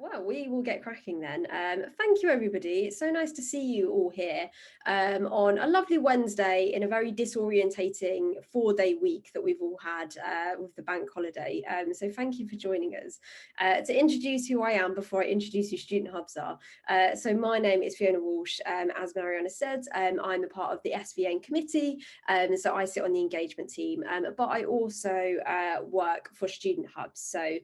Well, we will get cracking then. Thank you, everybody. It's so nice to see you all here on a lovely Wednesday in a very disorientating 4-day week that we've all had with the bank holiday. So thank you for joining us. To introduce who I am before I introduce who Student Hubs are. So my name is Fiona Walsh. As Mariana said, I'm a part of the SVN committee. So I sit on the engagement team, but I also work for Student Hubs. So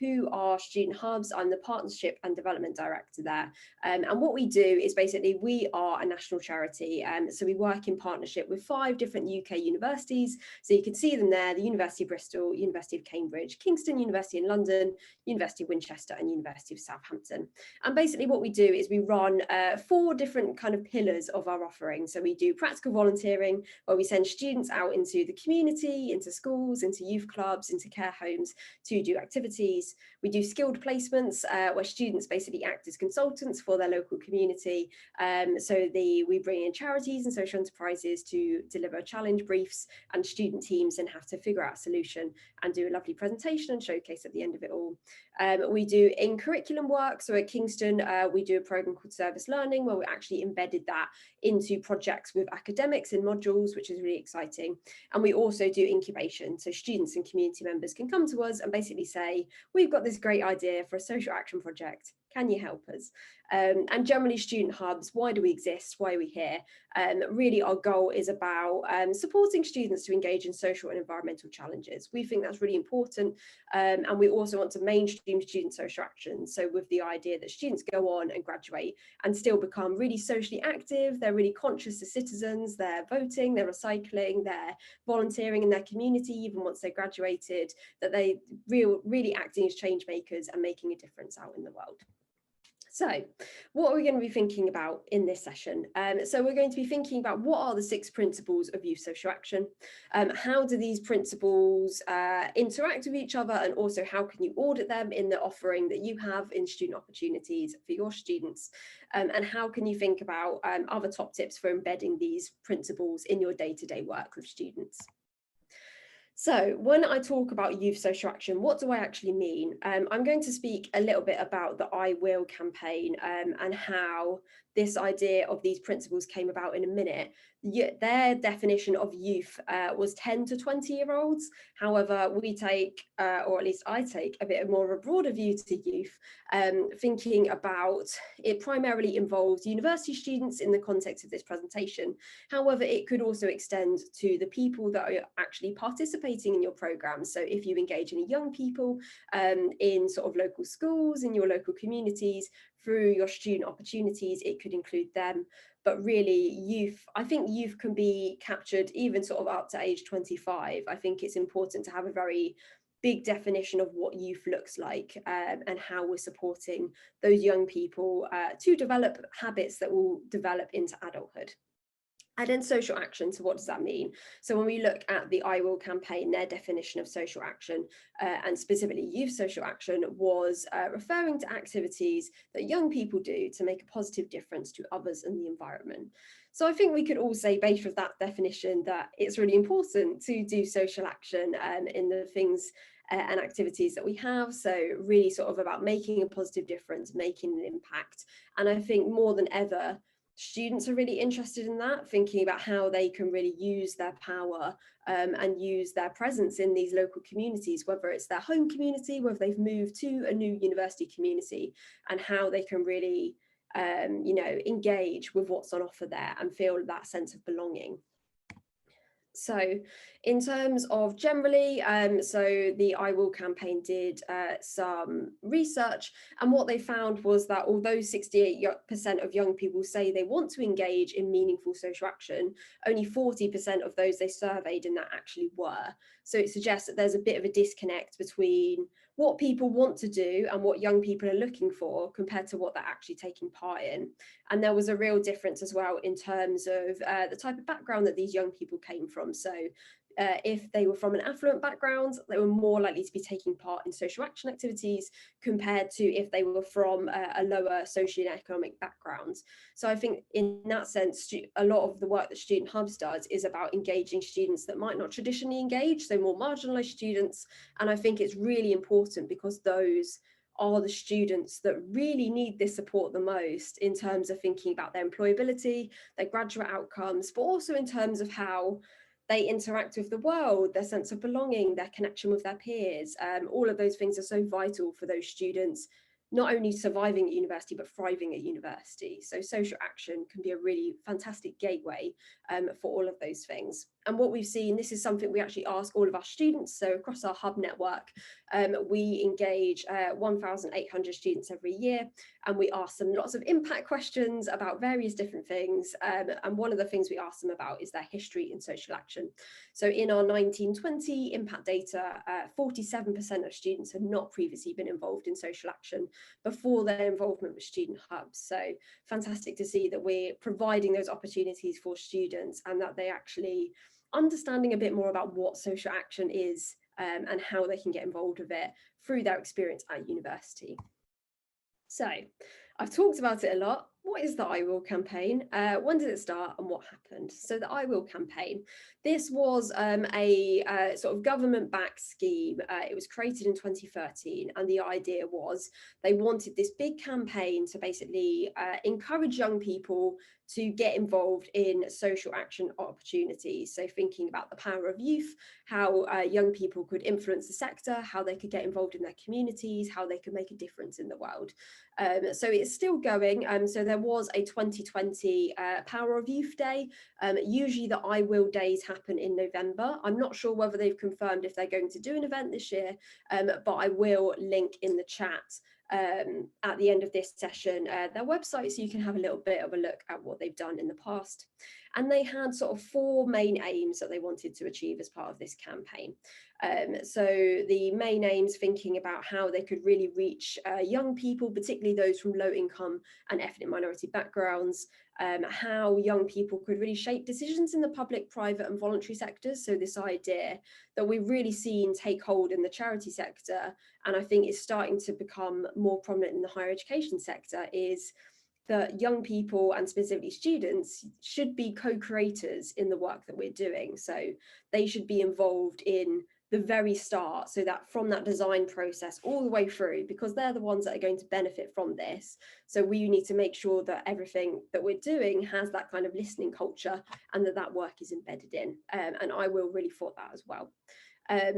who are Student Hubs? I'm the Partnership and Development Director there. And what we do is basically we are a national charity. So we work in partnership with 5 different UK universities. So you can see them there: the University of Bristol, University of Cambridge, Kingston University in London, University of Winchester and University of Southampton. And basically what we do is we run 4 different kind of pillars of our offering. So we do practical volunteering, where we send students out into the community, into schools, into youth clubs, into care homes to do activities. We do skilled placements where students basically act as consultants for their local community. We bring in charities and social enterprises to deliver challenge briefs, and student teams then have to figure out a solution and do a lovely presentation and showcase at the end of it all. We do in curriculum work. So at Kingston, we do a program called Service Learning, where we actually embedded that into projects with academics in modules, which is really exciting. And we also do incubation. So students and community members can come to us and basically say, we've got this great idea for a social action project. Can you help us? And generally Student Hubs, why do we exist? Why are we here? Really our goal is about supporting students to engage in social and environmental challenges. We think that's really important. And we also want to mainstream student social action. So with the idea that students go on and graduate and still become really socially active, they're really conscious as citizens, they're voting, they're recycling, they're volunteering in their community, even once they're graduated, that they really acting as change makers and making a difference out in the world. So what are we going to be thinking about in this session? So we're going to be thinking about what are the 6 principles of youth social action? How do these principles interact with each other, and also how can you audit them in the offering that you have in student opportunities for your students? And how can you think about other top tips for embedding these principles in your day-to-day work with students? So when I talk about youth social action, what do I actually mean? I'm going to speak a little bit about the I Will campaign and how this idea of these principles came about in a minute. Their definition of youth was 10 to 20-year-olds. However, we take, or at least I take, a bit more of a broader view to youth, thinking about it primarily involves university students in the context of this presentation. However, it could also extend to the people that are actually participating in your program. So if you engage in young people in sort of local schools, in your local communities, through your student opportunities, it could include them. But really youth, I think youth can be captured even sort of up to age 25. I think it's important to have a very big definition of what youth looks like and how we're supporting those young people to develop habits that will develop into adulthood. And then social action, so what does that mean? So when we look at the I Will campaign, their definition of social action, and specifically youth social action, was referring to activities that young people do to make a positive difference to others and the environment. So I think we could all say, based on that definition, that it's really important to do social action in the things and activities that we have. So really sort of about making a positive difference, making an impact. And I think more than ever, students are really interested in that, thinking about how they can really use their power and use their presence in these local communities, whether it's their home community, whether they've moved to a new university community, and how they can really, engage with what's on offer there and feel that sense of belonging. So in terms of generally, so the I Will campaign did some research, and what they found was that although 68% of young people say they want to engage in meaningful social action, only 40% of those they surveyed in that actually were. So it suggests that there's a bit of a disconnect between what people want to do and what young people are looking for compared to what they're actually taking part in. And there was a real difference as well in terms of the type of background that these young people came from. So if they were from an affluent background, they were more likely to be taking part in social action activities compared to if they were from a lower socioeconomic background. So I think in that sense, a lot of the work that Student Hubs does is about engaging students that might not traditionally engage, so more marginalised students. And I think it's really important because those are the students that really need this support the most in terms of thinking about their employability, their graduate outcomes, but also in terms of how they interact with the world, their sense of belonging, their connection with their peers. All of those things are so vital for those students, not only surviving at university, but thriving at university. So social action can be a really fantastic gateway for all of those things. And what we've seen, this is something we actually ask all of our students. So across our hub network, we engage 1,800 students every year, and we ask them lots of impact questions about various different things. And one of the things we ask them about is their history in social action. So in our 1920 impact data, 47% of students had not previously been involved in social action before their involvement with student hubs. So fantastic to see that we're providing those opportunities for students, and that they actually understanding a bit more about what social action is and how they can get involved with it through their experience at university. So I've talked about it a lot. What is the I Will campaign? When did it start and what happened? So the I Will campaign, this was a sort of government-backed scheme. It was created in 2013, and the idea was they wanted this big campaign to basically encourage young people to get involved in social action opportunities. So thinking about the power of youth, how young people could influence the sector, how they could get involved in their communities, how they could make a difference in the world. So it's still going. So there was a 2020 Power of Youth Day. Usually the I Will days happen in November. I'm not sure whether they've confirmed if they're going to do an event this year, but I will link in the chat at the end of this session their website, so you can have a little bit of a look at what they've done in the past. And they had sort of 4 main aims that they wanted to achieve as part of this campaign. So the main aims, thinking about how they could really reach young people, particularly those from low income and ethnic minority backgrounds, how young people could really shape decisions in the public, private and voluntary sectors. So this idea that we've really seen take hold in the charity sector, and I think is starting to become more prominent in the higher education sector, is that young people, and specifically students, should be co-creators in the work that we're doing. So they should be involved in the very start, so that from that design process all the way through, because they're the ones that are going to benefit from this. So we need to make sure that everything that we're doing has that kind of listening culture, and that that work is embedded in. And I will really thought that as well.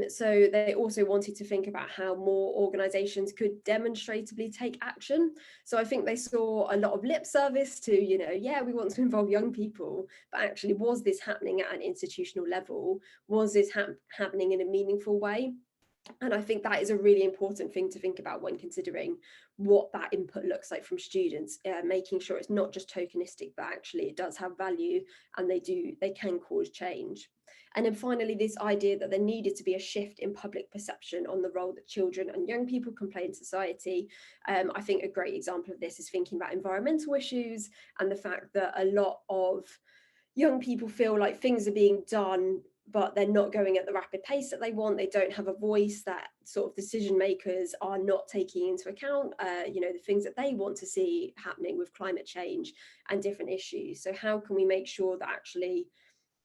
So they also wanted to think about how more organisations could demonstratively take action. So I think they saw a lot of lip service to, you know, yeah, we want to involve young people, but actually, was this happening at an institutional level? Was this happening in a meaningful way? And I think that is a really important thing to think about when considering what that input looks like from students, making sure it's not just tokenistic, but actually it does have value, and they can cause change. And then finally, this idea that there needed to be a shift in public perception on the role that children and young people can play in society. I think a great example of this is thinking about environmental issues, and the fact that a lot of young people feel like things are being done, but they're not going at the rapid pace that they want. They don't have a voice, that sort of decision makers are not taking into account, the things that they want to see happening with climate change and different issues. So how can we make sure that actually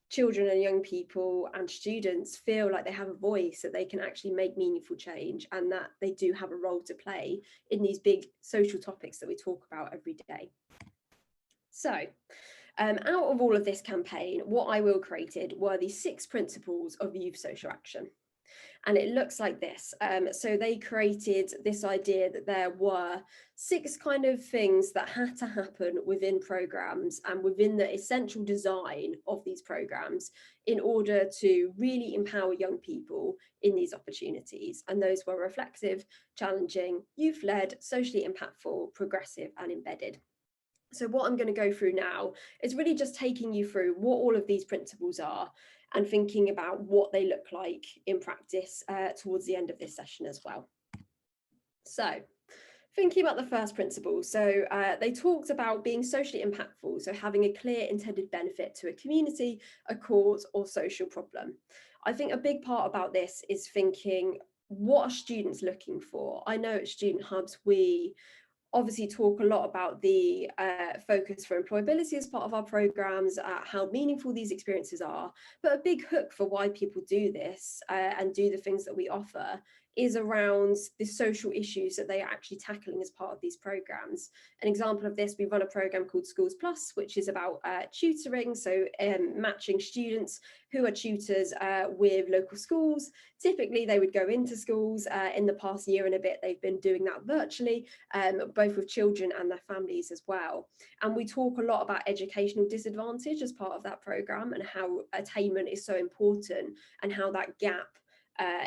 children and young people and students feel like they have a voice, that they can actually make meaningful change, and that they do have a role to play in these big social topics that we talk about every day? So out of all of this campaign, what I Will created were the 6 principles of youth social action. And it looks like this. So they created this idea that there were 6 kind of things that had to happen within programs and within the essential design of these programs in order to really empower young people in these opportunities. And those were reflective, challenging, youth-led, socially impactful, progressive, and embedded. So what I'm going to go through now is really just taking you through what all of these principles are, and thinking about what they look like in practice towards the end of this session as well. So thinking about the first principle, so they talked about being socially impactful, so having a clear intended benefit to a community, a cause, or social problem. I think a big part about this is thinking, what are students looking for? I know at Student Hubs, we obviously talk a lot about the focus for employability as part of our programs, how meaningful these experiences are, but a big hook for why people do this and do the things that we offer is around the social issues that they are actually tackling as part of these programs. An example of this, we run a program called Schools Plus, which is about tutoring, so matching students who are tutors with local schools. Typically, they would go into schools. In the past year and a bit, they've been doing that virtually, both with children and their families as well. And we talk a lot about educational disadvantage as part of that program, and how attainment is so important, and how that gap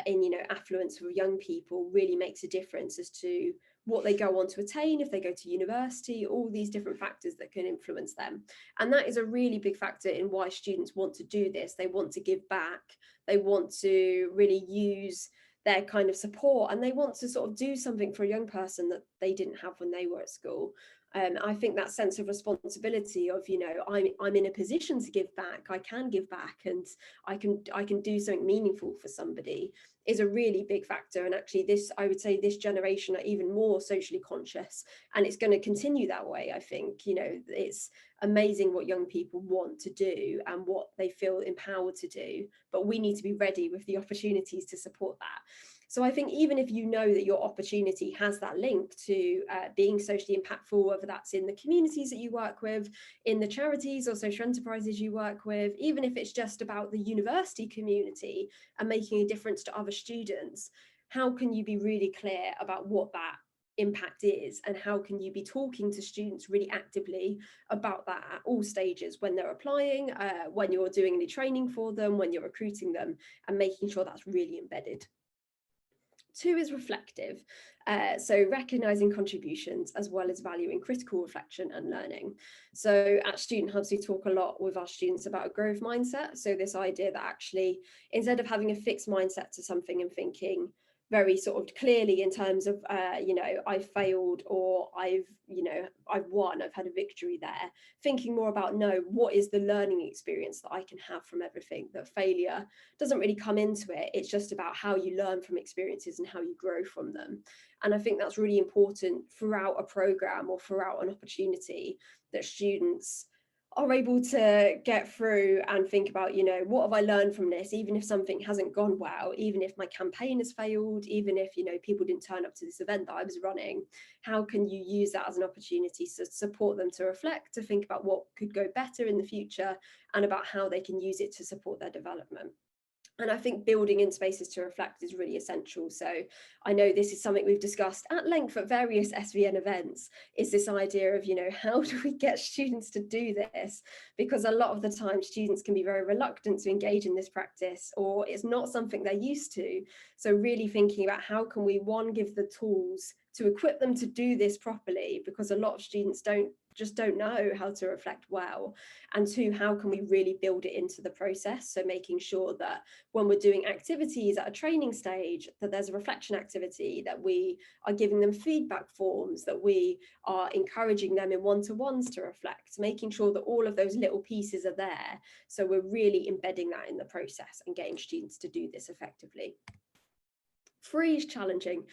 in affluence for young people really makes a difference as to what they go on to attain if they go to university, all these different factors that can influence them. And that is a really big factor in why students want to do this. They want to give back, they want to really use their kind of support, and they want to sort of do something for a young person that they didn't have when they were at school. I think that sense of responsibility of, I'm in a position to give back, I can give back, and I can do something meaningful for somebody, is a really big factor. And actually I would say this generation are even more socially conscious, and it's going to continue that way. I think, it's amazing what young people want to do and what they feel empowered to do, but we need to be ready with the opportunities to support that. So I think even if you know that your opportunity has that link to being socially impactful, whether that's in the communities that you work with, in the charities or social enterprises you work with, even if it's just about the university community and making a difference to other students, how can you be really clear about what that impact is, and how can you be talking to students really actively about that at all stages, when they're applying, when you're doing any training for them, when you're recruiting them, and making sure that's really embedded. 2 is reflective, so recognising contributions as well as valuing critical reflection and learning. So at Student Hubs, we talk a lot with our students about a growth mindset. So this idea that actually, instead of having a fixed mindset to something and thinking very sort of clearly in terms of, I've failed, or I've won, I've had a victory there, thinking more about, no, what is the learning experience that I can have from everything, that failure doesn't really come into it. It's just about how you learn from experiences and how you grow from them. And I think that's really important throughout a program or throughout an opportunity, that students are able to get through and think about, what have I learned from this, even if something hasn't gone well, even if my campaign has failed, even if, people didn't turn up to this event that I was running, how can you use that as an opportunity to support them to reflect, to think about what could go better in the future, and about how they can use it to support their development. And I think building in spaces to reflect is really essential. So I know this is something we've discussed at length at various SVN events, is this idea of, how do we get students to do this? Because a lot of the time students can be very reluctant to engage in this practice, or it's not something they're used to. So really thinking about how can we, one, give the tools to equip them to do this properly, because a lot of students just don't know how to reflect well, and 2, how can we really build it into the process? So making sure that when we're doing activities at a training stage, that there's a reflection activity, that we are giving them feedback forms, that we are encouraging them in one-to-ones to reflect, making sure that all of those little pieces are there. So we're really embedding that in the process and getting students to do this effectively. 3 is challenging,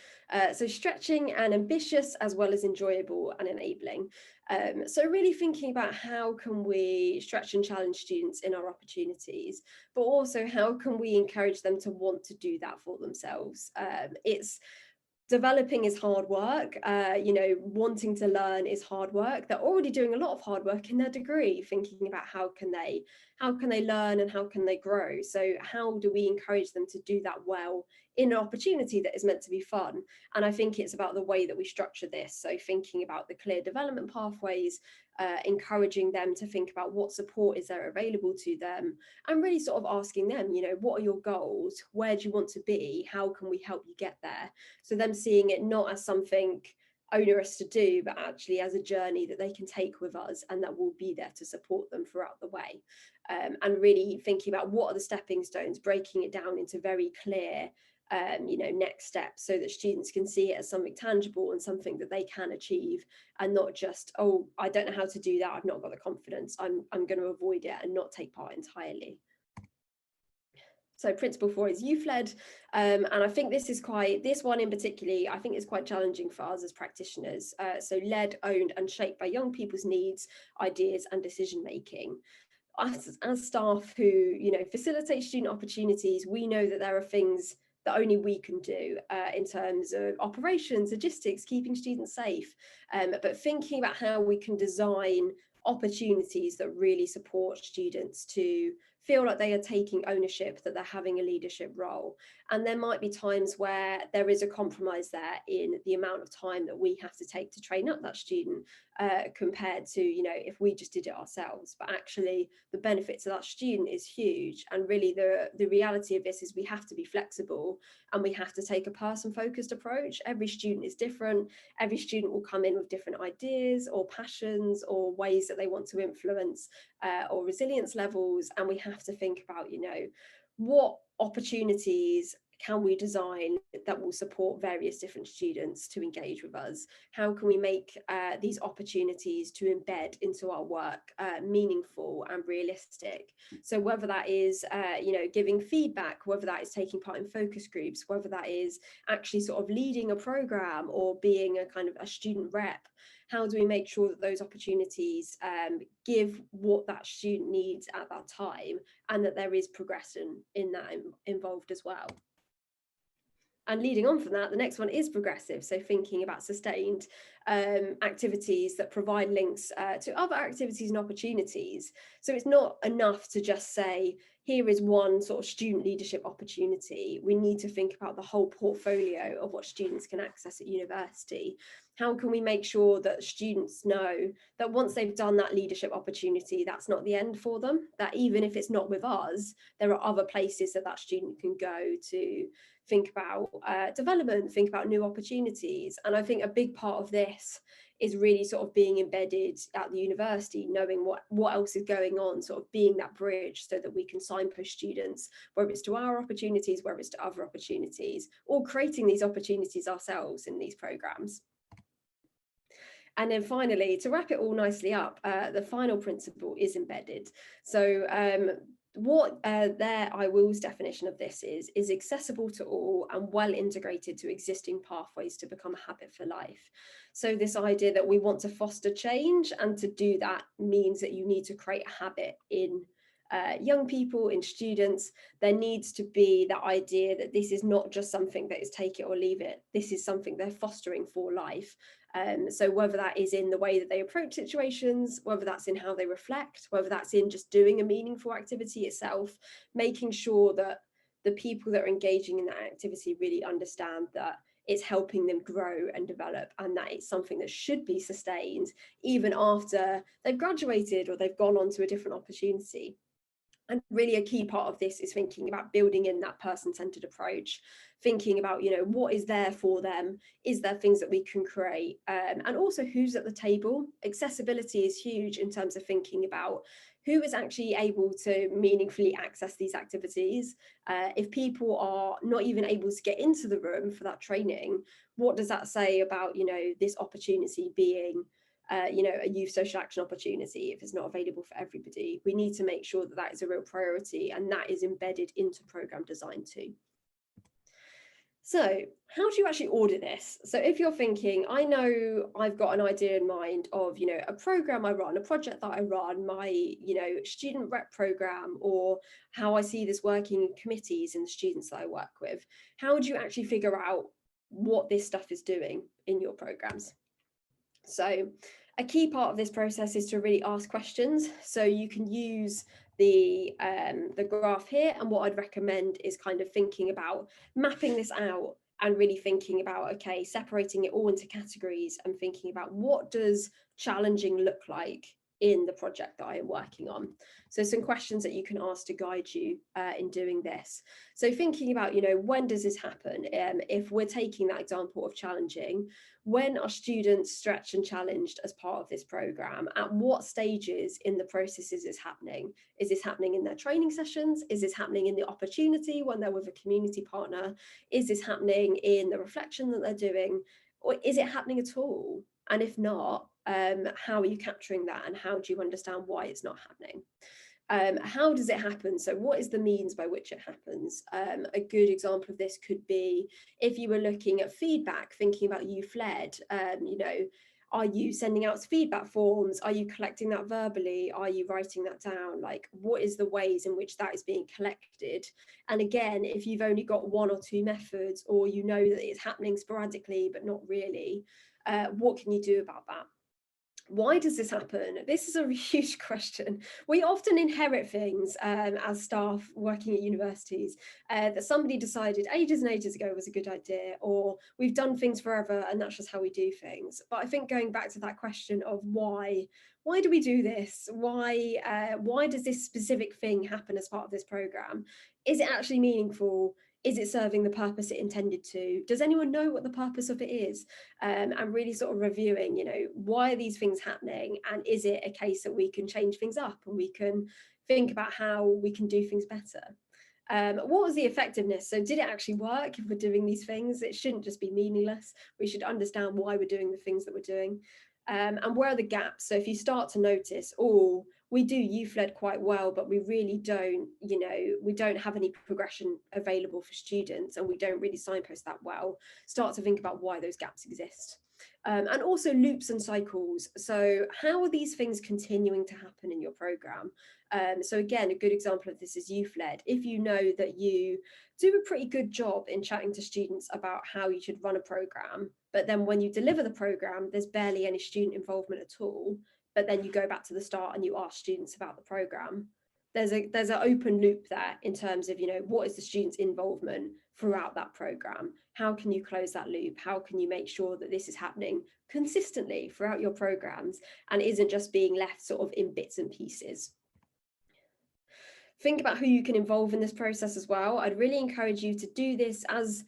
so stretching and ambitious, as well as enjoyable and enabling. So really thinking about how can we stretch and challenge students in our opportunities, but also how can we encourage them to want to do that for themselves. Developing is hard work, wanting to learn is hard work. They're already doing a lot of hard work in their degree, thinking about how can they learn and how can they grow. So how do we encourage them to do that well in an opportunity that is meant to be fun? And I think it's about the way that we structure this. So thinking about the clear development pathways, encouraging them to think about what support is there available to them, and really sort of asking them, what are your goals? Where do you want to be? How can we help you get there? So them seeing it not as something onerous to do, but actually as a journey that they can take with us, and that will be there to support them throughout the way. And really thinking about what are the stepping stones, breaking it down into very clear next steps, so that students can see it as something tangible and something that they can achieve, and not just, oh, I don't know how to do that, I've not got the confidence, I'm going to avoid it and not take part entirely. So principle 4 is youth-led, and I think this one in particular, I think is quite challenging for us as practitioners. So led, owned and shaped by young people's needs, ideas and decision making. Us as staff who facilitate student opportunities, we know that there are things that only we can do in terms of operations, logistics, keeping students safe, but thinking about how we can design opportunities that really support students to feel like they are taking ownership, that they're having a leadership role. And there might be times where there is a compromise there in the amount of time that we have to take to train up that student, compared to, you know, if we just did it ourselves. But actually the benefit to that student is huge. And really the reality of this is we have to be flexible, and we have to take a person-focused approach. Every student is different. Every student will come in with different ideas or passions or ways that they want to influence, or resilience levels. And we have to think about, you know, what opportunities can we design that will support various different students to engage with us? How can we make these opportunities to embed into our work meaningful and realistic? So whether that is, you know, giving feedback, whether that is taking part in focus groups, whether that is actually sort of leading a program or being a kind of a student rep, how do we make sure that those opportunities give what that student needs at that time, and that there is progression in that involved as well? And leading on from that, the next one is progressive. So thinking about sustained activities that provide links to other activities and opportunities. So it's not enough to just say, here is one sort of student leadership opportunity. We need to think about the whole portfolio of what students can access at university. How can we make sure that students know that once they've done that leadership opportunity, that's not the end for them, that even if it's not with us, there are other places that that student can go to think about development, think about new opportunities. And I think a big part of this is really sort of being embedded at the university, knowing what else is going on, sort of being that bridge so that we can signpost students, whether it's to our opportunities, whether it's to other opportunities, or creating these opportunities ourselves in these programs. And then finally, to wrap it all nicely up, the final principle is embedded. So what their I Will's definition of this is accessible to all and well integrated to existing pathways to become a habit for life. So this idea that we want to foster change, and to do that means that you need to create a habit in young people, in students. There needs to be that idea that this is not just something that is take it or leave it. This is something they're fostering for life. So whether that is in the way that they approach situations, whether that's in how they reflect, whether that's in just doing a meaningful activity itself, making sure that the people that are engaging in that activity really understand that it's helping them grow and develop, and that it's something that should be sustained even after they've graduated or they've gone on to a different opportunity. And really a key part of this is thinking about building in that person-centered approach, thinking about, you know, what is there for them? Is there things that we can create? And also who's at the table? Accessibility is huge in terms of thinking about who is actually able to meaningfully access these activities. If people are not even able to get into the room for that training, what does that say about, you know, this opportunity being you know, a youth social action opportunity if it's not available for everybody? We need to make sure that that is a real priority, and that is embedded into program design too. So how do you actually order this? So if you're thinking, I know I've got an idea in mind of, you know, a program I run, a project that I run, my, you know, student rep program, or how I see this working in committees and the students that I work with, how do you actually figure out what this stuff is doing in your programs? So a key part of this process is to really ask questions. So you can use the graph here, and what I'd recommend is kind of thinking about mapping this out and really thinking about, okay, separating it all into categories and thinking about what does challenging look like in the project that I am working on. So some questions that you can ask to guide you in doing this. So thinking about, you know, when does this happen? If we're taking that example of challenging, when are students stretched and challenged as part of this program? At what stages in the process is this happening? Is this happening in their training sessions? Is this happening in the opportunity when they're with a community partner? Is this happening in the reflection that they're doing? Or is it happening at all? And if not, how are you capturing that, and how do you understand why it's not happening? How does it happen? So what is the means by which it happens? A good example of this could be if you were looking at feedback, thinking about youth-led, you know, Are you sending out feedback forms? Are you collecting that verbally? Are you writing that down? Like, what is the ways in which that is being collected? And again, if you've only got one or two methods, or you know that it's happening sporadically but not really, what can you do about that? Why does this happen? This is a huge question. We often inherit things as staff working at universities that somebody decided ages and ages ago was a good idea, or we've done things forever and that's just how we do things. But I think going back to that question of why do we do this? Why does this specific thing happen as part of this program? Is it actually meaningful? Is it serving the purpose it intended to? Does anyone know what the purpose of it is? And really sort of reviewing, why are these things happening? And is it a case that we can change things up and we can think about how we can do things better? What was the effectiveness? So did it actually work? If we're doing these things, it shouldn't just be meaningless. We should understand why we're doing the things that we're doing. And where are the gaps? So if you start to notice, oh, we do youth-led quite well, but we really don't, we don't have any progression available for students, and we don't really signpost that well, start to think about why those gaps exist. And also loops and cycles. So how are these things continuing to happen in your program? So again, a good example of this is youth-led. If you know that you do a pretty good job in chatting to students about how you should run a program, but then when you deliver the program, there's barely any student involvement at all, but then you go back to the start and you ask students about the program, there's an open loop there in terms of, what is the students' involvement throughout that program? How can you close that loop? How can you make sure that this is happening consistently throughout your programs and isn't just being left sort of in bits and pieces? Think about who you can involve in this process as well. I'd really encourage you to do this as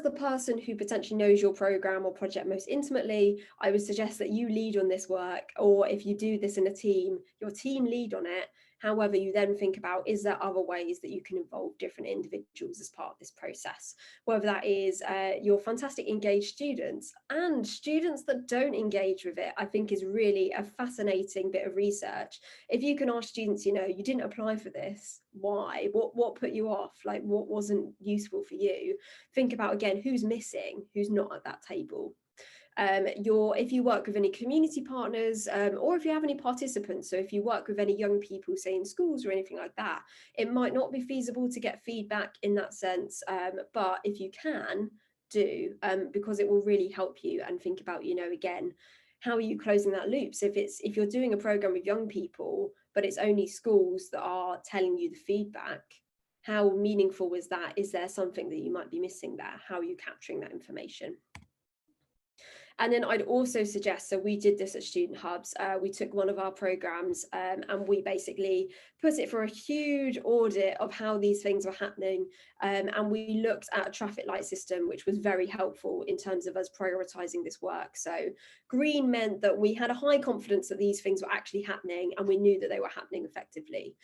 the person who potentially knows your program or project most intimately. I would suggest that you lead on this work, or if you do this in a team, your team lead on it. However, you then think about, is there other ways that you can involve different individuals as part of this process? Whether that is your fantastic engaged students and students that don't engage with it, I think is really a fascinating bit of research. If you can ask students, you didn't apply for this, why? What put you off? Like, what wasn't useful for you? Think about, again, who's missing, who's not at that table. If you work with any community partners, or if you have any participants, so if you work with any young people, say in schools or anything like that, it might not be feasible to get feedback in that sense, but if you can, do, because it will really help you. And think about, again, how are you closing that loop? So if you're doing a program with young people, but it's only schools that are telling you the feedback, how meaningful was that? Is there something that you might be missing there? How are you capturing that information? And then I'd also suggest, so we did this at Student Hubs, we took one of our programs and we basically put it for a huge audit of how these things were happening. And we looked at a traffic light system, which was very helpful in terms of us prioritizing this work. So green meant that we had a high confidence that these things were actually happening and we knew that they were happening effectively.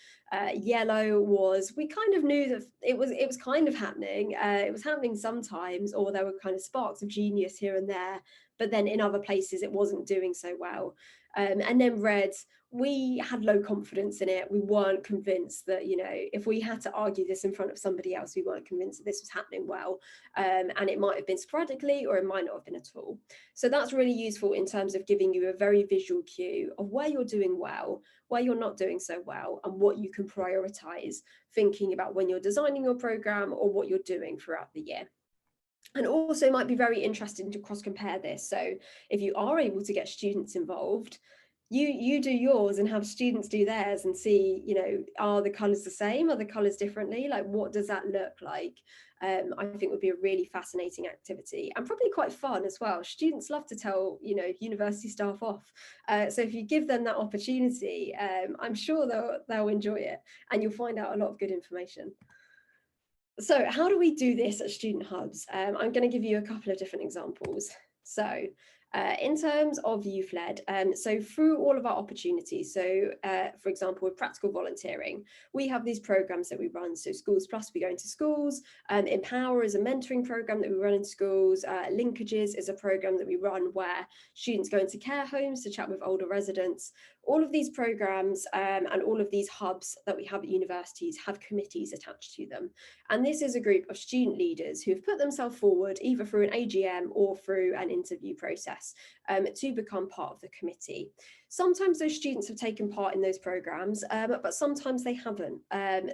Yellow was, we kind of knew that it was kind of happening. It was happening sometimes, or there were kind of sparks of genius here and there, but then in other places it wasn't doing so well. And then red, we had low confidence in it. We weren't convinced that, if we had to argue this in front of somebody else, we weren't convinced that this was happening well. And it might have been sporadically, or it might not have been at all. So that's really useful in terms of giving you a very visual cue of where you're doing well, where you're not doing so well, and what you can prioritize, thinking about when you're designing your program or what you're doing throughout the year. And also might be very interesting to cross compare this. So if you are able to get students involved, you do yours and have students do theirs and see, are the colours the same? Are the colours differently? Like, what does that look like? I think would be a really fascinating activity and probably quite fun as well. Students love to tell, university staff off. So if you give them that opportunity, I'm sure they'll enjoy it and you'll find out a lot of good information. So how do we do this at Student Hubs? I'm going to give you a couple of different examples. So in terms of youth-led, so through all of our opportunities, so for example, with practical volunteering, we have these programs that we run. So Schools Plus, we go into schools, Empower is a mentoring program that we run in schools, Linkages is a program that we run where students go into care homes to chat with older residents. All of these programs and all of these hubs that we have at universities have committees attached to them. And this is a group of student leaders who've put themselves forward either through an AGM or through an interview process process to become part of the committee. Sometimes those students have taken part in those programs, but sometimes they haven't.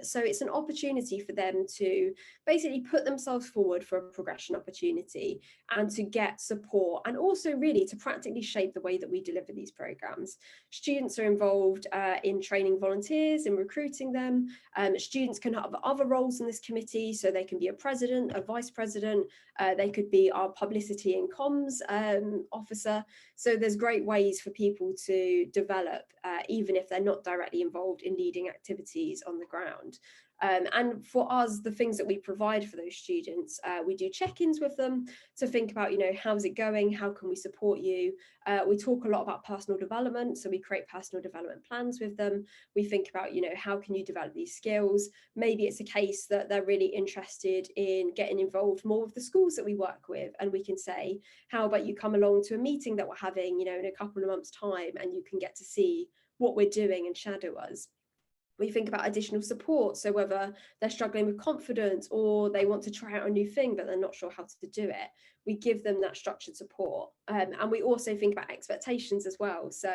So it's an opportunity for them to basically put themselves forward for a progression opportunity and to get support, and also really to practically shape the way that we deliver these programs. Students are involved in training volunteers and recruiting them. Students can have other roles in this committee, so they can be a president, a vice president, they could be our publicity and comms officer. So there's great ways for people to develop, even if they're not directly involved in leading activities on the ground. And for us, the things that we provide for those students, we do check-ins with them to think about, how's it going? How can we support you? We talk a lot about personal development, so we create personal development plans with them. We think about, how can you develop these skills? Maybe it's a case that they're really interested in getting involved more with the schools that we work with, and we can say, how about you come along to a meeting that we're having, in a couple of months' time, and you can get to see what we're doing and shadow us. We think about additional support, so whether they're struggling with confidence or they want to try out a new thing but they're not sure how to do it, we give them that structured support. And we also think about expectations as well. So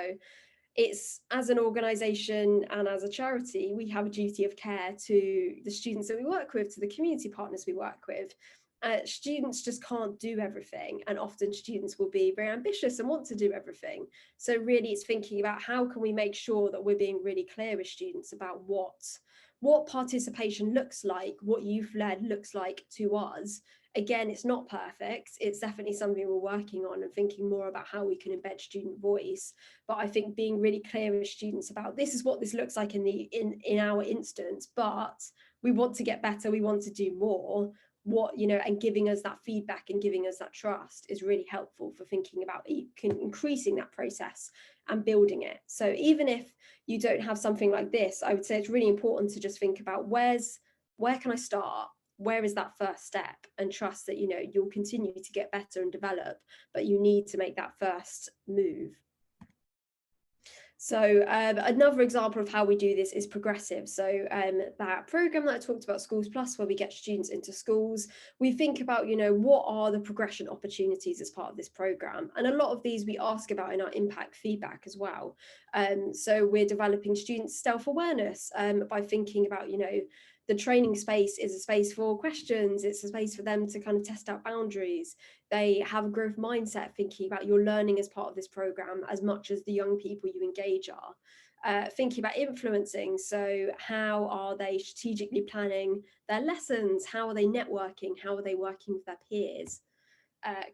it's, as an organisation and as a charity, we have a duty of care to the students that we work with, to the community partners we work with. Students just can't do everything, and often students will be very ambitious and want to do everything. So really it's thinking about how can we make sure that we're being really clear with students about what participation looks like, what youth led looks like to us. Again, it's not perfect, it's definitely something we're working on and thinking more about how we can embed student voice. But I think being really clear with students about, this is what this looks like in our instance, but we want to get better, we want to do more, and giving us that feedback and giving us that trust is really helpful for thinking about increasing that process and building it. So even if you don't have something like this, I would say it's really important to just think about where can I start? Where is that first step? And trust that, you'll continue to get better and develop, but you need to make that first move. So another example of how we do this is progressive. So that program that I talked about, Schools Plus, where we get students into schools, we think about, what are the progression opportunities as part of this program? And a lot of these we ask about in our impact feedback as well. So we're developing students' self-awareness by thinking about, the training space is a space for questions. It's a space for them to kind of test out boundaries. They have a growth mindset, thinking about your learning as part of this program as much as the young people you engage are. Thinking about influencing. So how are they strategically planning their lessons? How are they networking? How are they working with their peers?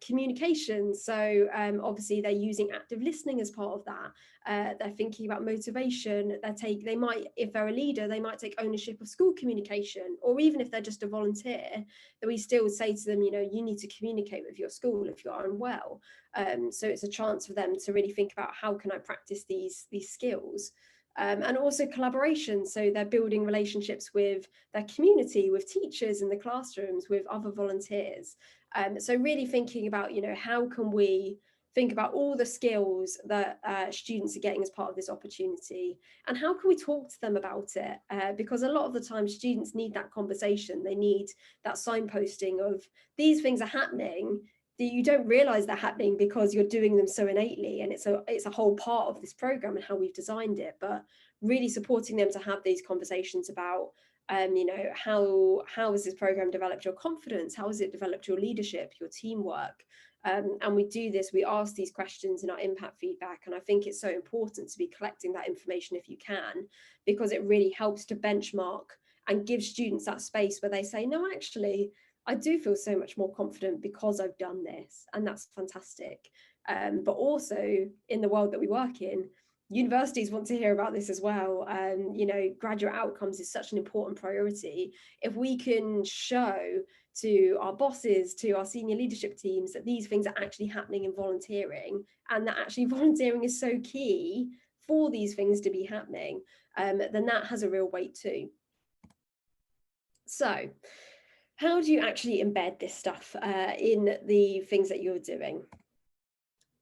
Communication, so obviously they're using active listening as part of that. They're thinking about motivation. They might, if they're a leader, they might take ownership of school communication, or even if they're just a volunteer, that we still say to them, you need to communicate with your school if you're unwell. So it's a chance for them to really think about, how can I practice these skills? And also collaboration, so they're building relationships with their community, with teachers in the classrooms, with other volunteers. So really thinking about, how can we think about all the skills that students are getting as part of this opportunity, and how can we talk to them about it? Because a lot of the time students need that conversation, they need that signposting of, these things are happening, that you don't realize they're happening because you're doing them so innately, and it's a whole part of this program and how we've designed it. But really supporting them to have these conversations about, how has this program developed your confidence? How has it developed your leadership, your teamwork? And we do this, we ask these questions in our impact feedback. And I think it's so important to be collecting that information if you can, because it really helps to benchmark and give students that space where they say, no, actually, I do feel so much more confident because I've done this. And that's fantastic. But also in the world that we work in, universities want to hear about this as well. Graduate outcomes is such an important priority. If we can show to our bosses, to our senior leadership teams, that these things are actually happening in volunteering, and that actually volunteering is so key for these things to be happening, then that has a real weight too. So how do you actually embed this stuff in the things that you're doing?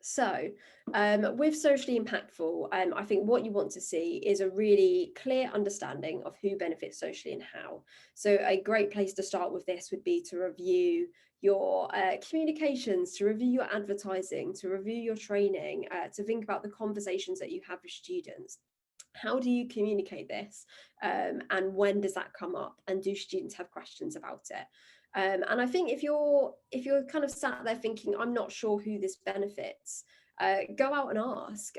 So with socially impactful, I think what you want to see is a really clear understanding of who benefits socially and how. So a great place to start with this would be to review your communications, to review your advertising, to review your training, to think about the conversations that you have with students. How do you communicate this? And when does that come up? And do students have questions about it? And I think if you're kind of sat there thinking, I'm not sure who this benefits, go out and ask.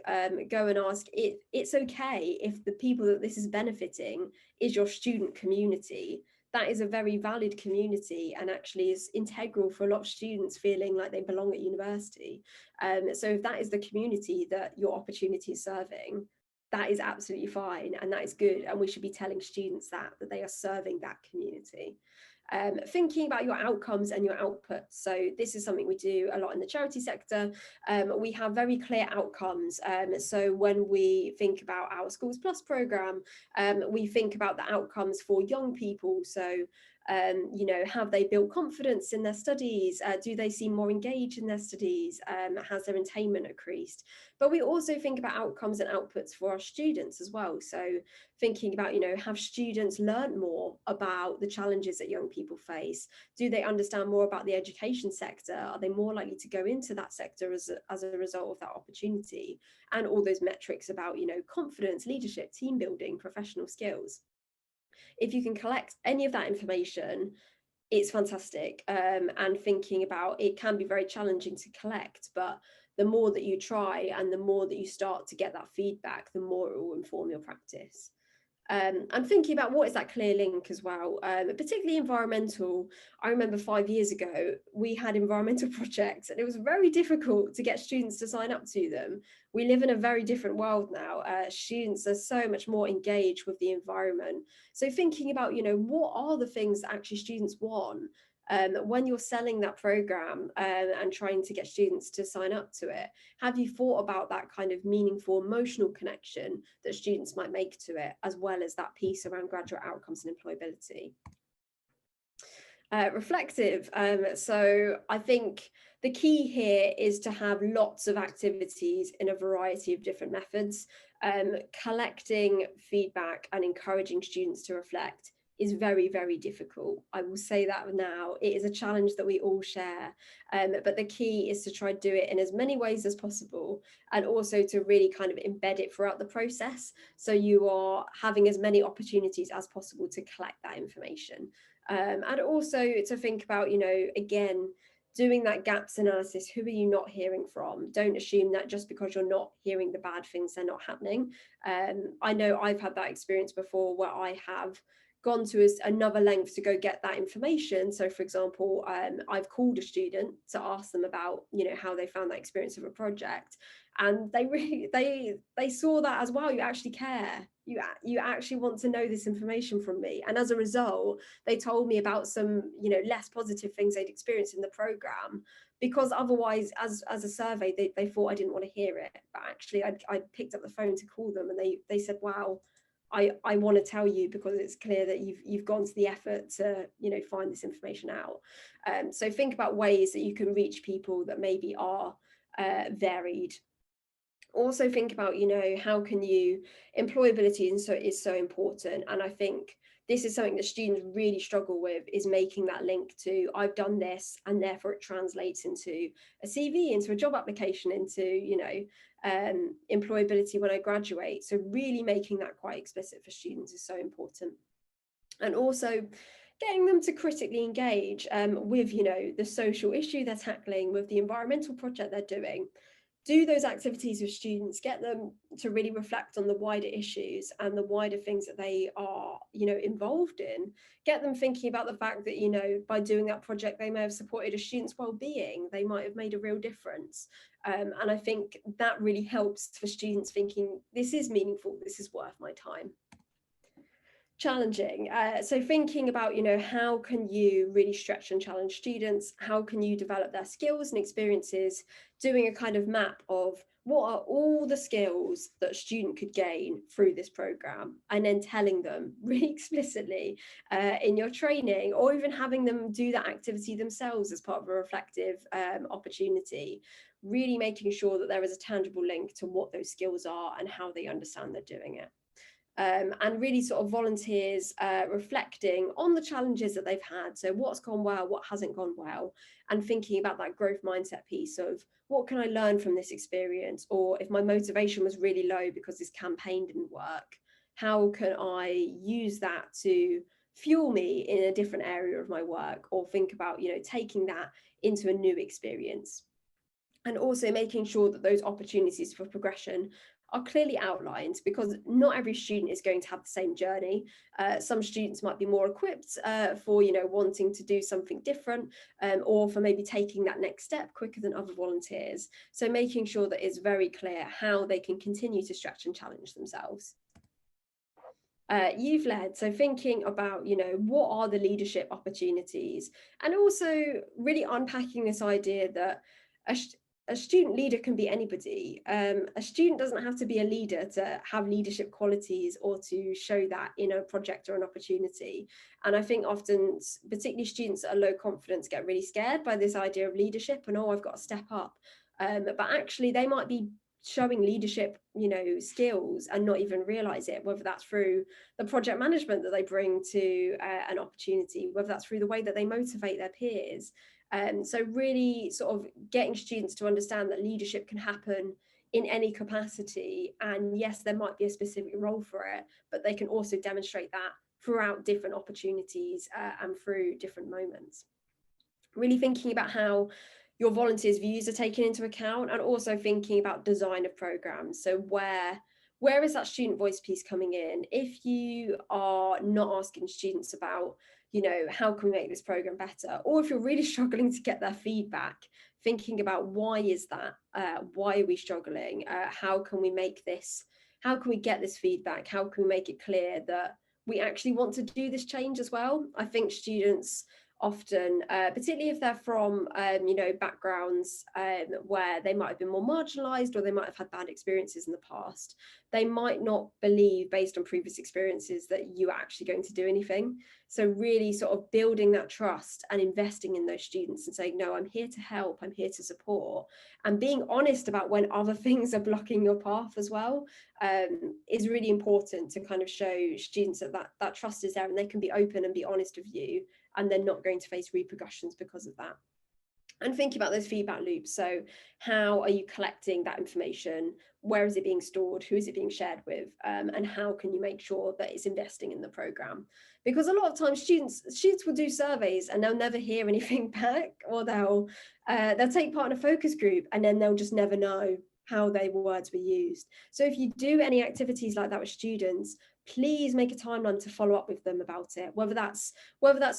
Go and ask. It's okay if the people that this is benefiting is your student community. That is a very valid community and actually is integral for a lot of students feeling like they belong at university. So if that is the community that your opportunity is serving, that is absolutely fine and that is good, and we should be telling students that they are serving that community. Thinking about your outcomes and your outputs. So this is something we do a lot in the charity sector. We have very clear outcomes. So when we think about our Schools Plus programme, we think about the outcomes for young people. So you know, have they built confidence in their studies? Do they seem more engaged in their studies? Has their attainment increased? But we also think about outcomes and outputs for our students as well. So thinking about, you know, have students learned more about the challenges that young people face? Do they understand more about the education sector? Are they more likely to go into that sector as a result of that opportunity? And all those metrics about, you know, confidence, leadership, team building, professional skills. If you can collect any of that information, it's fantastic. And thinking about it can be very challenging to collect, but the more that you try and the more that you start to get that feedback, the more it will inform your practice. And thinking about what is that clear link as well, particularly environmental. I remember 5 years ago, we had environmental projects and it was very difficult to get students to sign up to them. We live in a very different world now. Students are so much more engaged with the environment. So thinking about, you know, what are the things that actually students want? When you're selling that program and trying to get students to sign up to it, have you thought about that kind of meaningful emotional connection that students might make to it, as well as that piece around graduate outcomes and employability? Reflective. So I think the key here is to have lots of activities in a variety of different methods. Collecting feedback and encouraging students to reflect is very, very difficult. I will say that now. It is a challenge that we all share, but the key is to try to do it in as many ways as possible, and also to really kind of embed it throughout the process. So you are having as many opportunities as possible to collect that information. And also to think about, you know, again, doing that gaps analysis. Who are you not hearing from? Don't assume that just because you're not hearing the bad things, they're not happening. I know I've had that experience before where I have gone to another length to go get that information. So for example, I've called a student to ask them about, you know, how they found that experience of a project, and they really they saw that as well. You actually care, you actually want to know this information from me. And as a result, they told me about some, you know, less positive things they'd experienced in the program, because otherwise as a survey they thought I didn't want to hear it. But actually I picked up the phone to call them, and they said, wow, I want to tell you because it's clear that you've gone to the effort to, you know, find this information out. So think about ways that you can reach people that maybe are varied. Also think about, you know, how can you, employability is so important. And I think this is something that students really struggle with, is making that link to, I've done this and therefore it translates into a CV, into a job application, into, you know, employability when I graduate. So really making that quite explicit for students is so important. And also getting them to critically engage with, you know, the social issue they're tackling, with the environmental project they're doing. Do those activities with students, get them to really reflect on the wider issues and the wider things that they are, you know, involved in. Get them thinking about the fact that, you know, by doing that project, they may have supported a student's well-being, they might have made a real difference. And I think that really helps for students thinking, this is meaningful, this is worth my time. Challenging. So thinking about, you know, how can you really stretch and challenge students? How can you develop their skills and experiences? Doing a kind of map of what are all the skills that a student could gain through this program, and then telling them really explicitly in your training, or even having them do that activity themselves as part of a reflective opportunity, really making sure that there is a tangible link to what those skills are and how they understand they're doing it. and really sort of volunteers reflecting on the challenges that they've had. So what's gone well, what hasn't gone well, and thinking about that growth mindset piece of what can I learn from this experience? Or if my motivation was really low because this campaign didn't work, how can I use that to fuel me in a different area of my work? Or think about, taking that into a new experience. And also making sure that those opportunities for progression are clearly outlined, because not every student is going to have the same journey. Some students might be more equipped for wanting to do something different, or for maybe taking that next step quicker than other volunteers. So making sure that it's very clear how they can continue to stretch and challenge themselves. You've led, so thinking about what are the leadership opportunities, and also really unpacking this idea that a student leader can be anybody. A student doesn't have to be a leader to have leadership qualities or to show that in a project or an opportunity. And I think often, particularly students that are low confidence, get really scared by this idea of leadership and, I've got to step up. But actually they might be showing leadership skills and not even realize it, whether that's through the project management that they bring to an opportunity, whether that's through the way that they motivate their peers. So really sort of getting students to understand that leadership can happen in any capacity, and yes, there might be a specific role for it, but they can also demonstrate that throughout different opportunities and through different moments. Really thinking about how your volunteers' views are taken into account, and also thinking about design of programs. So where is that student voice piece coming in? If you are not asking students about, how can we make this program better? Or if you're really struggling to get their feedback, thinking about why is that? Why are we struggling? How can we make this? How can we get this feedback? How can we make it clear that we actually want to do this change as well? I think students often, particularly if they're from, backgrounds where they might have been more marginalised, or they might have had bad experiences in the past, they might not believe, based on previous experiences, that you are actually going to do anything. So really sort of building that trust and investing in those students and saying, no, I'm here to help, I'm here to support, and being honest about when other things are blocking your path as well, is really important to kind of show students that trust is there, and they can be open and be honest with you, and they're not going to face repercussions because of that. And thinking about those feedback loops. So how are you collecting that information? Where is it being stored? Who is it being shared with? And how can you make sure that it's investing in the program? Because a lot of times students will do surveys and they'll never hear anything back, or they'll take part in a focus group and then they'll just never know how their words were used. So if you do any activities like that with students, please make a timeline to follow up with them about it, whether that's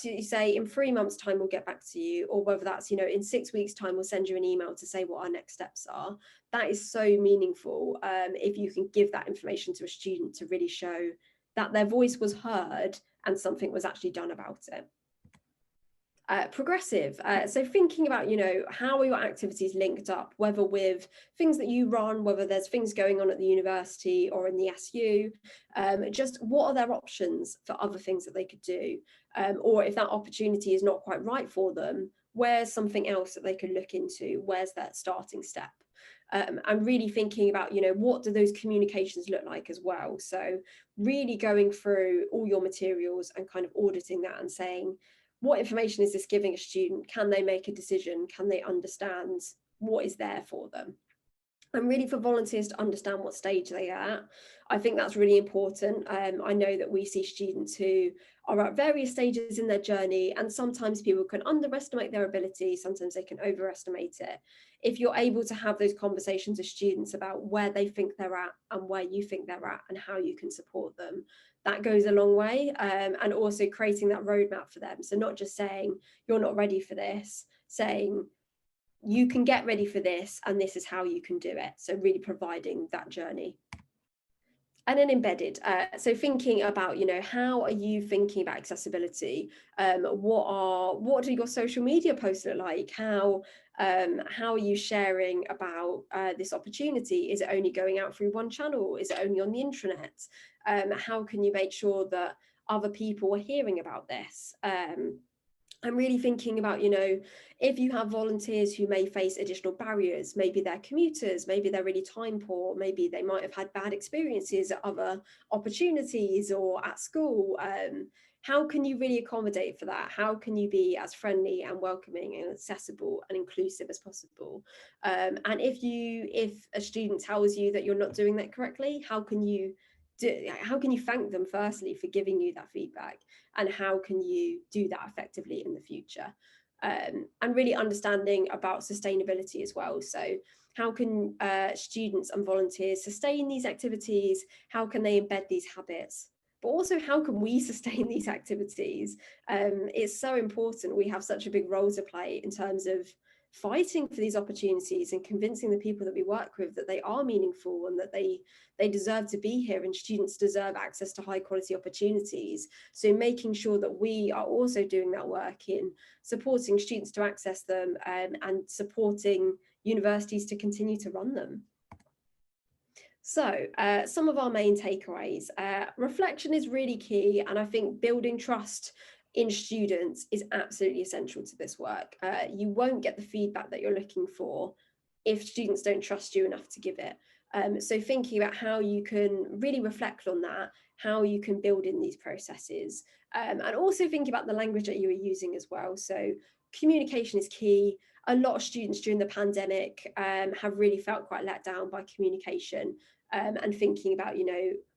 you say in 3 months time we'll get back to you, or whether that's in 6 weeks time we'll send you an email to say what our next steps are. That is so meaningful if you can give that information to a student to really show that their voice was heard and something was actually done about it. Progressive. So thinking about, how are your activities linked up, whether with things that you run, whether there's things going on at the university or in the SU, just what are their options for other things that they could do? Or if that opportunity is not quite right for them, where's something else that they could look into? Where's that starting step? And really thinking about, what do those communications look like as well? So really going through all your materials and kind of auditing that and saying, what information is this giving a student? Can they make a decision? Can they understand what is there for them? And really for volunteers to understand what stage they are at. I think that's really important. I know that we see students who are at various stages in their journey, and sometimes people can underestimate their ability, sometimes they can overestimate it. If you're able to have those conversations with students about where they think they're at and where you think they're at and how you can support them, that goes a long way. And also creating that roadmap for them. So not just saying, you're not ready for this, saying, you can get ready for this and this is how you can do it. So really providing that journey. And then embedded. So thinking about, how are you thinking about accessibility? What do your social media posts look like? How are you sharing about this opportunity? Is it only going out through one channel? Is it only on the intranet? How can you make sure that other people are hearing about this? I'm really thinking about, if you have volunteers who may face additional barriers, maybe they're commuters, maybe they're really time poor, maybe they might have had bad experiences at other opportunities or at school. How can you really accommodate for that? How can you be as friendly and welcoming and accessible and inclusive as possible? And if a student tells you that you're not doing that correctly, how can you thank them firstly for giving you that feedback, and how can you do that effectively in the future? And really understanding about sustainability as well. So how can students and volunteers sustain these activities? How can they embed these habits? But also, how can we sustain these activities? It's so important. We have such a big role to play in terms of fighting for these opportunities and convincing the people that we work with that they are meaningful and that they deserve to be here, and students deserve access to high quality opportunities. So making sure that we are also doing that work in supporting students to access them, and supporting universities to continue to run them. So some of our main takeaways. Reflection is really key, and I think building trust in students is absolutely essential to this work. You won't get the feedback that you're looking for if students don't trust you enough to give it. So thinking about how you can really reflect on that, how you can build in these processes, and also think about the language that you are using as well. So communication is key. A lot of students during the pandemic have really felt quite let down by communication, and thinking about,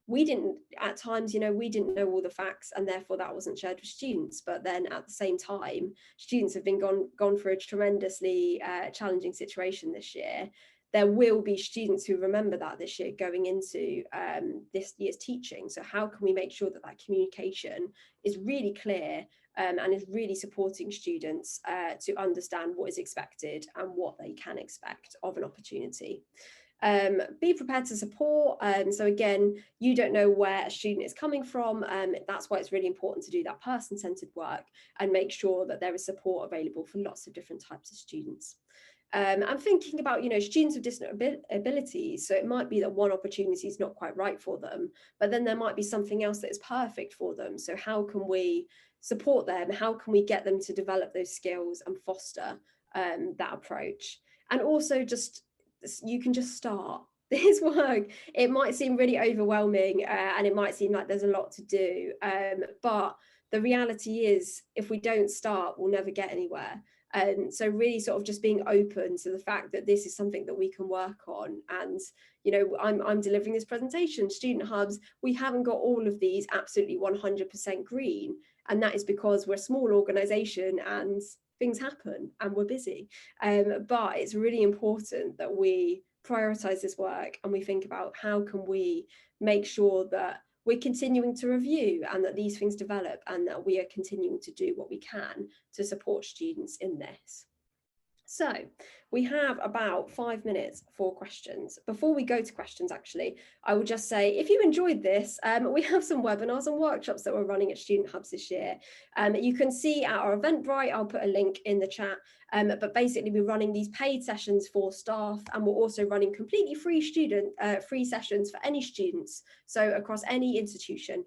we didn't know all the facts, and therefore that wasn't shared with students. But then at the same time, students have been gone through a tremendously challenging situation this year. There will be students who remember that this year going into this year's teaching. So how can we make sure that that communication is really clear, and is really supporting students to understand what is expected and what they can expect of an opportunity? Be prepared to support. So again, you don't know where a student is coming from. That's why it's really important to do that person-centered work and make sure that there is support available for lots of different types of students. I'm thinking about, students with different abilities. So it might be that one opportunity is not quite right for them, but then there might be something else that is perfect for them. So how can we support them? How can we get them to develop those skills and foster that approach? And also you can just start this work. It might seem really overwhelming, and it might seem like there's a lot to do, but the reality is, if we don't start, we'll never get anywhere. So really sort of just being open to the fact that this is something that we can work on. And I'm delivering this presentation, Student Hubs, we haven't got all of these absolutely 100% green, and that is because we're a small organization and things happen and we're busy. But it's really important that we prioritize this work and we think about how can we make sure that we're continuing to review and that these things develop, and that we are continuing to do what we can to support students in this. So we have about 5 minutes for questions. Before we go to questions, actually, I will just say, if you enjoyed this, we have some webinars and workshops that we're running at Student Hubs this year. You can see at our Eventbrite, I'll put a link in the chat, but basically we're running these paid sessions for staff, and we're also running completely free free sessions for any students, so across any institution.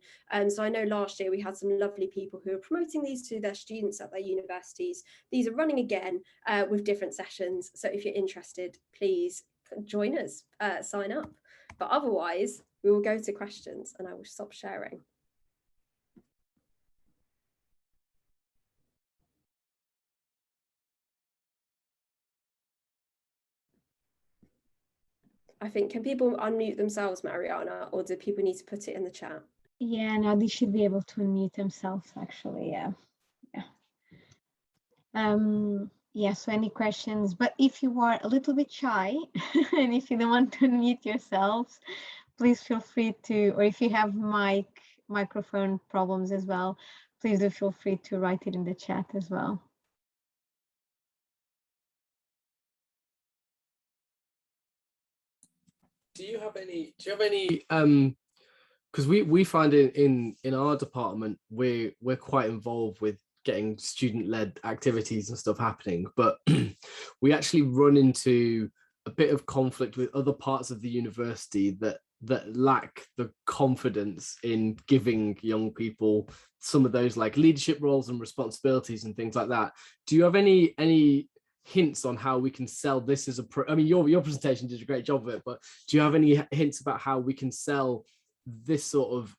So I know last year we had some lovely people who are promoting these to their students at their universities. These are running again with different sessions. So if you're interested, please join us, sign up. But otherwise, we will go to questions, and I will stop sharing. I think, can people unmute themselves, Mariana, or do people need to put it in the chat? Yeah, no, they should be able to unmute themselves, actually, yeah. Yeah, so any questions? But if you are a little bit shy and if you don't want to unmute yourselves, please feel free to, or if you have microphone problems as well, please do feel free to write it in the chat as well. Do you have any because we find in our department we're quite involved with getting student-led activities and stuff happening, but we actually run into a bit of conflict with other parts of the university that that lack the confidence in giving young people some of those like leadership roles and responsibilities and things like that. Do you have any hints on how we can sell this as a I mean, your presentation did a great job of it, but do you have any hints about how we can sell this sort of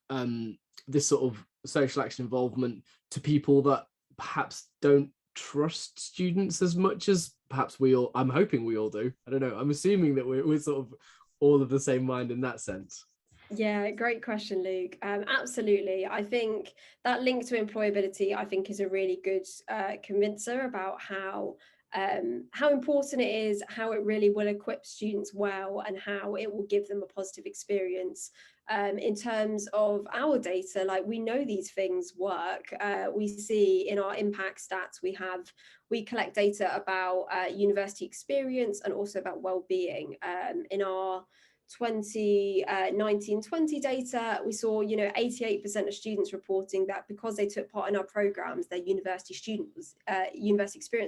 social action involvement to people that perhaps don't trust students as much as perhaps I'm hoping we all do? I don't know, I'm assuming that we're sort of all of the same mind in that sense. Yeah, great question, Luke. Absolutely. I think that link to employability, I think, is a really good convincer about how important it is, how it really will equip students well, and how it will give them a positive experience. In terms of our data, like, we know these things work. We see in our impact stats, we collect data about university experience and also about well-being. In our 2019-20 data, we saw 88% of students reporting that because they took part in our programs, their university experience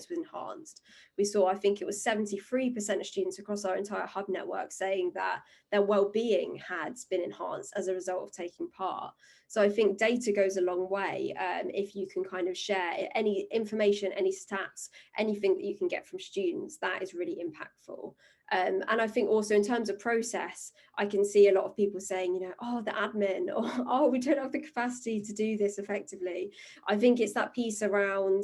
was enhanced. We saw, I think it was 73% of students across our entire hub network saying that their well-being had been enhanced as a result of taking part. So I think data goes a long way. If you can kind of share any information, any stats, anything that you can get from students, that is really impactful. And I think also in terms of process, I can see a lot of people saying, oh, the admin, or oh, we don't have the capacity to do this effectively. I think it's that piece around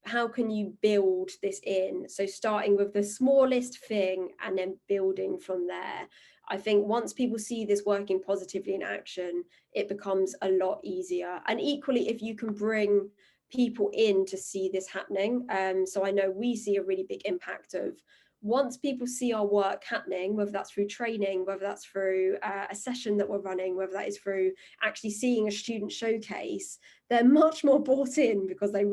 how can you build this in? So starting with the smallest thing and then building from there. I think once people see this working positively in action, it becomes a lot easier. And equally, if you can bring people in to see this happening. So I know we see a really big impact of, once people see our work happening, whether that's through training, whether that's through a session that we're running, whether that is through actually seeing a student showcase, they're much more bought in because they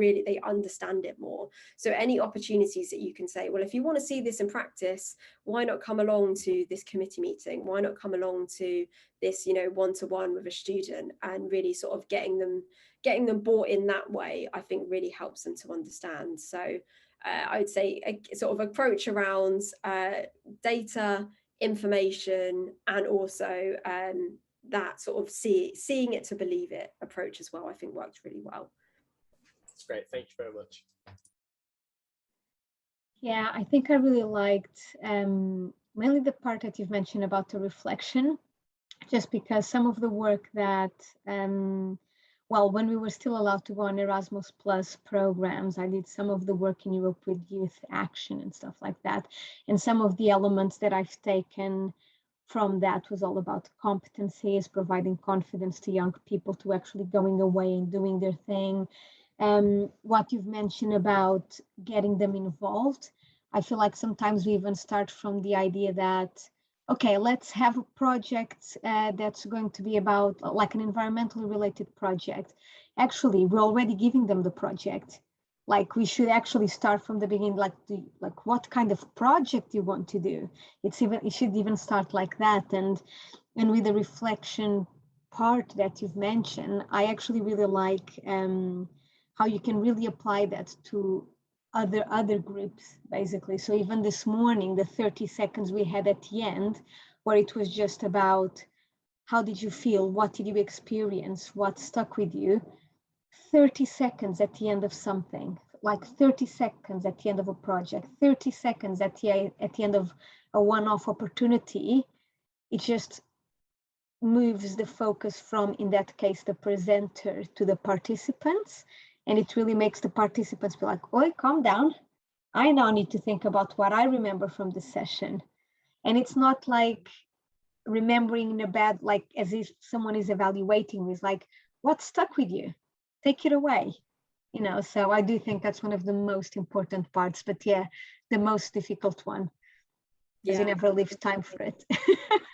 understand it more. So any opportunities that you can say, well, if you want to see this in practice, why not come along to this committee meeting? Why not come along to this, one-to-one with a student, and really sort of getting them bought in that way, I think really helps them to understand. So I would say a sort of approach around data, information, and also that sort of seeing it to believe it approach as well, I think worked really well. That's great. Thank you very much. Yeah, I think I really liked mainly the part that you've mentioned about the reflection, just because some of the work that when we were still allowed to go on Erasmus Plus programs, I did some of the work in Europe with youth action and stuff like that. And some of the elements that I've taken from that was all about competencies, providing confidence to young people to actually going away and doing their thing. What you've mentioned about getting them involved, I feel like sometimes we even start from the idea that, okay, let's have a project that's going to be about like an environmentally related project. Actually, we're already giving them the project. Like, we should actually start from the beginning, like what kind of project you want to do. It should even start like that. And with the reflection part that you've mentioned, I actually really like how you can really apply that to other groups, basically. So even this morning, the 30 seconds we had at the end, where it was just about how did you feel, what did you experience, what stuck with you, 30 seconds at the end of something, like 30 seconds at the end of a project, 30 seconds at the end of a one-off opportunity, it just moves the focus from, in that case, the presenter to the participants. And it really makes the participants be like, oi, calm down. I now need to think about what I remember from this session. And it's not like remembering in a bad, like as if someone is evaluating me. It's like, what stuck with you? Take it away. So I do think that's one of the most important parts, but yeah, the most difficult one. Because you never leave time for it.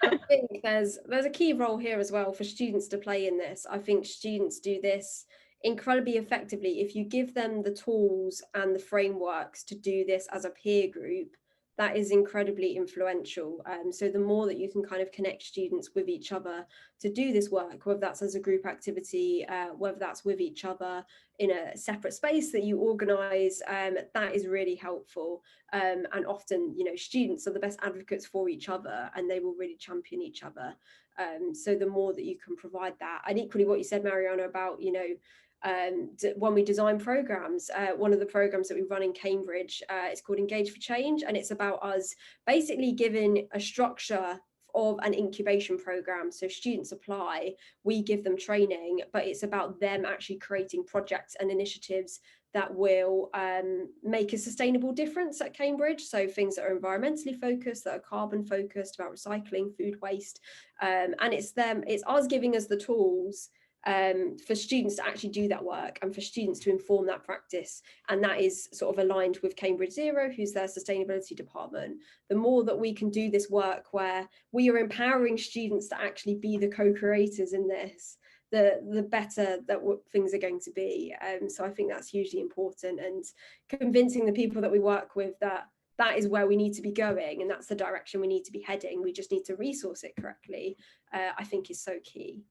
I think there's a key role here as well for students to play in this. I think students do this incredibly effectively if you give them the tools and the frameworks to do this as a peer group. that is incredibly influential. So the more that you can kind of connect students with each other to do this work, whether that's as a group activity, whether that's with each other in a separate space that you organise, that is really helpful. And often, you know, students are the best advocates for each other, and they will really champion each other. So the more that you can provide that, and equally what you said, Mariana, about, you know, when we design programs, one of the programs that we run in Cambridge, it's called Engage for Change, and it's about us basically giving a structure of an incubation program. So students apply, we give them training, but it's about them actually creating projects and initiatives that will make a sustainable difference at Cambridge. So things that are environmentally focused, that are carbon focused, about recycling, food waste, and it's us giving us the tools for students to actually do that work, and for students to inform that practice. And that is sort of aligned with Cambridge Zero, who's their sustainability department. The more that we can do this work where we are empowering students to actually be the co-creators in this, the better that things are going to be. So I think that's hugely important, and convincing the people that we work with that that is where we need to be going, and that's the direction we need to be heading. We just need to resource it correctly, I think is so key.